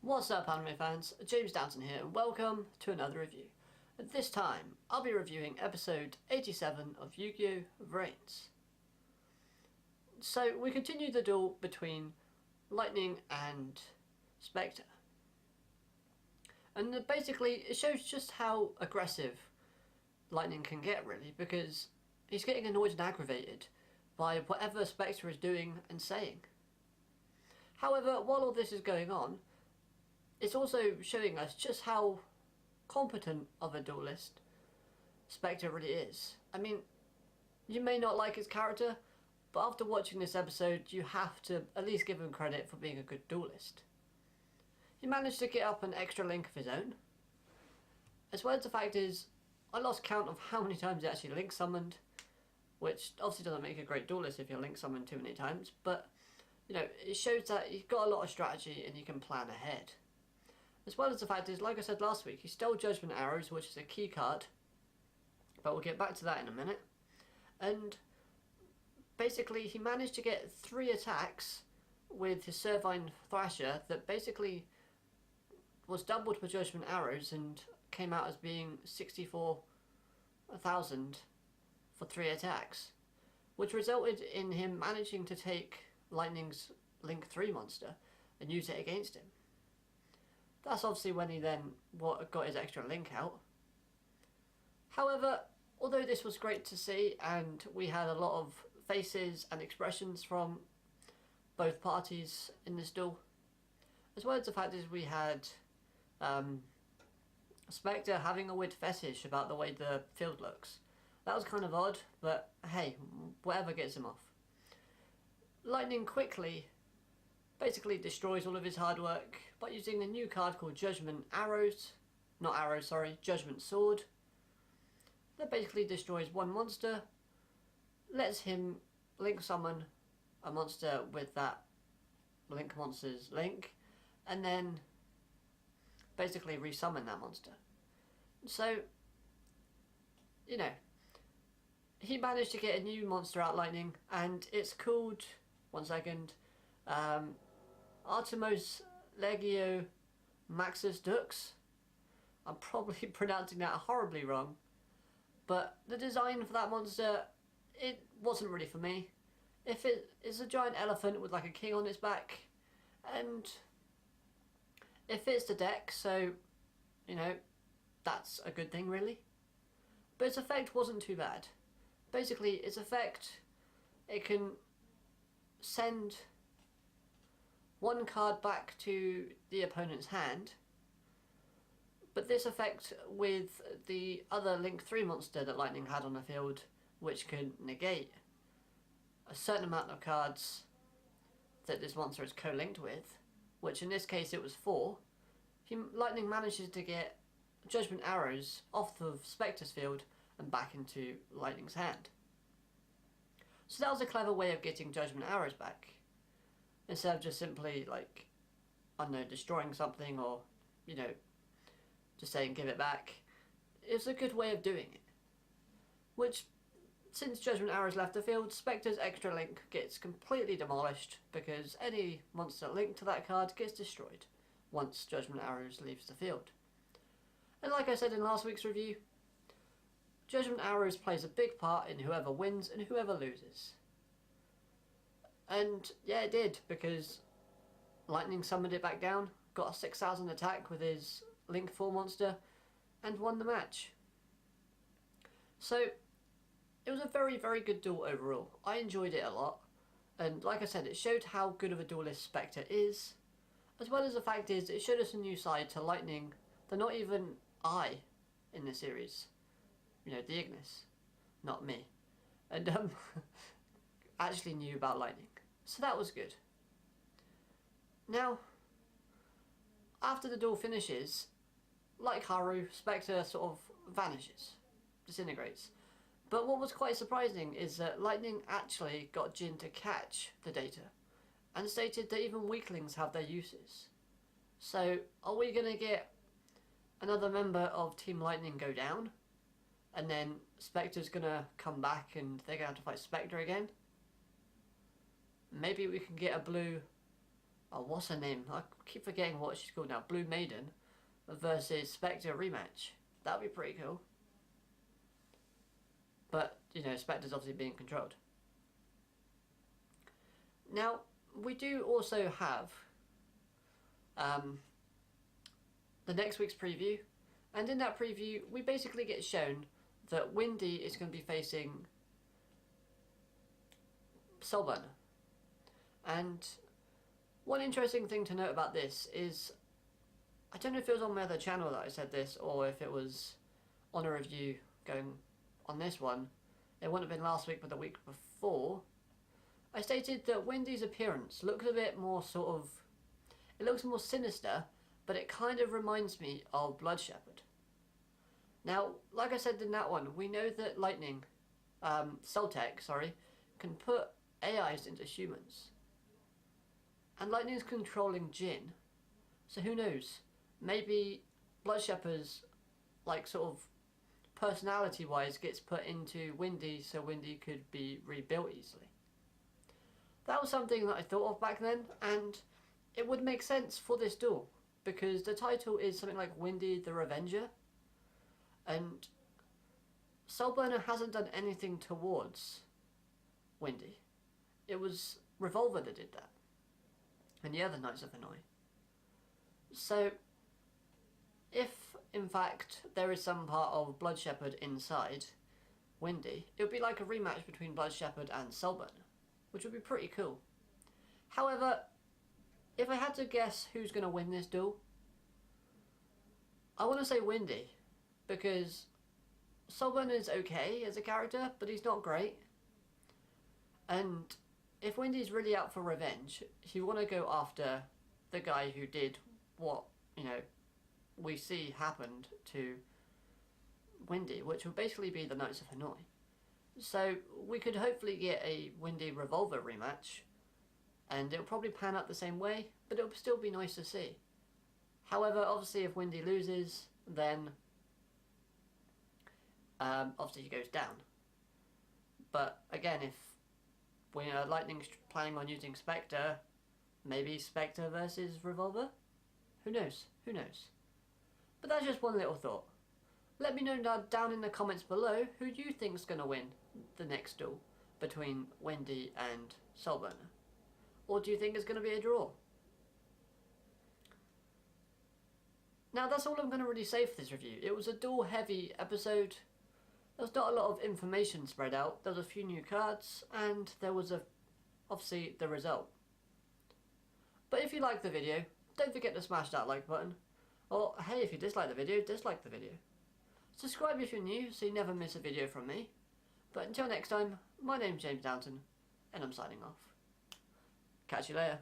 What's up, anime fans? James Downton here, and welcome to another review. At this time, I'll be reviewing episode 87 of Yu-Gi-Oh! VRAINS. So, we continue the duel between Lightning and Specter. And basically, it shows just how aggressive Lightning can get, really, because he's getting annoyed and aggravated by whatever Specter is doing and saying. However, while all this is going on, it's also showing us just how competent of a duelist Specter really is. I mean, you may not like his character, but after watching this episode, you have to at least give him credit for being a good duelist. He managed to get up an extra link of his own. As well as the fact is, I lost count of how many times he actually link summoned, which obviously doesn't make a great duelist if you link summon too many times, but you know, it shows that he's got a lot of strategy and he can plan ahead. As well as the fact is, like I said last week, he stole Judgment Arrows, which is a key card, but we'll get back to that in a minute. And basically he managed to get 3 attacks with his Servine Thrasher that basically was doubled with Judgment Arrows and came out as being 64,000 for 3 attacks, which resulted in him managing to take Lightning's Link 3 monster and use it against him. That's obviously when he then got his extra link out. However, although this was great to see and we had a lot of faces and expressions from both parties in this duel, as well as the fact is we had Specter having a weird fetish about the way the field looks. That was kind of odd, but hey, whatever gets him off. Lightning quickly basically destroys all of his hard work by using a new card called Judgment Sword. That basically destroys one monster, lets him link summon a monster with that link monster's link, and then basically resummon that monster. So, you know, he managed to get a new monster out Lightning, and it's called, one second, Artemis Legio Maxus Dux. I'm probably pronouncing that horribly wrong, but the design for that monster, it wasn't really for me. If it is a giant elephant with like a king on its back, and it fits the deck, so you know, that's a good thing really. But its effect wasn't too bad. Basically, its effect, it can send one card back to the opponent's hand, but this effect with the other Link 3 monster that Lightning had on the field, which can negate a certain amount of cards that this monster is co-linked with, which in this case it was 4, Lightning manages to get Judgment Arrows off of Specter's field and back into Lightning's hand. So that was a clever way of getting Judgment Arrows back, instead of just simply, like, I don't know, destroying something or, you know, just saying give it back. It was a good way of doing it. Which, since Judgment Arrows left the field, Specter's extra link gets completely demolished because any monster linked to that card gets destroyed once Judgment Arrows leaves the field. And like I said in last week's review, Judgment Arrows plays a big part in whoever wins and whoever loses. And yeah, it did, because Lightning summoned it back down, got a 6,000 attack with his Link 4 monster, and won the match. So, it was a very, very good duel overall. I enjoyed it a lot, and like I said, it showed how good of a duelist Specter is, as well as the fact is, it showed us a new side to Lightning that not even I, in the series, you know, the Ignis, not me, and actually knew about Lightning. So that was good. Now, after the duel finishes, like Haru, Specter sort of vanishes, disintegrates. But what was quite surprising is that Lightning actually got Jin to catch the data, and stated that even weaklings have their uses. So, are we going to get another member of Team Lightning go down, and then Specter's going to come back and they're going to have to fight Specter again? Maybe we can get a blue oh, what's her name? I keep forgetting what she's called now. Blue Maiden versus Specter rematch. That'd be pretty cool. But, you know, Specter's obviously being controlled. Now, we do also have the next week's preview, and in that preview we basically get shown that Windy is going to be facing Soulburner. And one interesting thing to note about this is, I don't know if it was on my other channel that I said this, or if it was on a review going on this one. It wouldn't have been last week but the week before. I stated that Windy's appearance looks a bit more sort of, it looks more sinister, but it kind of reminds me of Blood Shepherd. Now, like I said in that one, we know that Lightning, Soltech, sorry, can put AIs into humans. And Lightning's controlling Jin, so who knows? Maybe Blood Shepherd's, like, sort of personality-wise gets put into Windy so Windy could be rebuilt easily. That was something that I thought of back then, and it would make sense for this duel, because the title is something like Windy the Revenger, and Soulburner hasn't done anything towards Windy. It was Revolver that did that, and the other Knights of Hanoi. So, if in fact there is some part of Blood Shepherd inside Windy, it would be like a rematch between Blood Shepherd and Soulburner, which would be pretty cool. However, if I had to guess who's going to win this duel, I want to say Windy, because Soulburner is okay as a character, but he's not great. And if Windy's really out for revenge, you want to go after the guy who did what, you know, we see happened to Windy, which would basically be the Knights of Hanoi. So we could hopefully get a Windy Revolver rematch, and it'll probably pan out the same way, but it'll still be nice to see. However, obviously if Windy loses, then obviously he goes down. But again, if Lightning's planning on using Specter, maybe Specter versus Revolver? Who knows? Who knows? But that's just one little thought. Let me know down in the comments below who you think's going to win the next duel between Windy and Soulburner. Or do you think it's going to be a draw? Now that's all I'm going to really say for this review. It was a duel heavy episode. There was not a lot of information spread out. There was a few new cards, and there was obviously the result. But if you liked the video, don't forget to smash that like button. Or hey, if you dislike the video, dislike the video. Subscribe if you're new so you never miss a video from me. But until next time, my name's James Downton, and I'm signing off. Catch you later.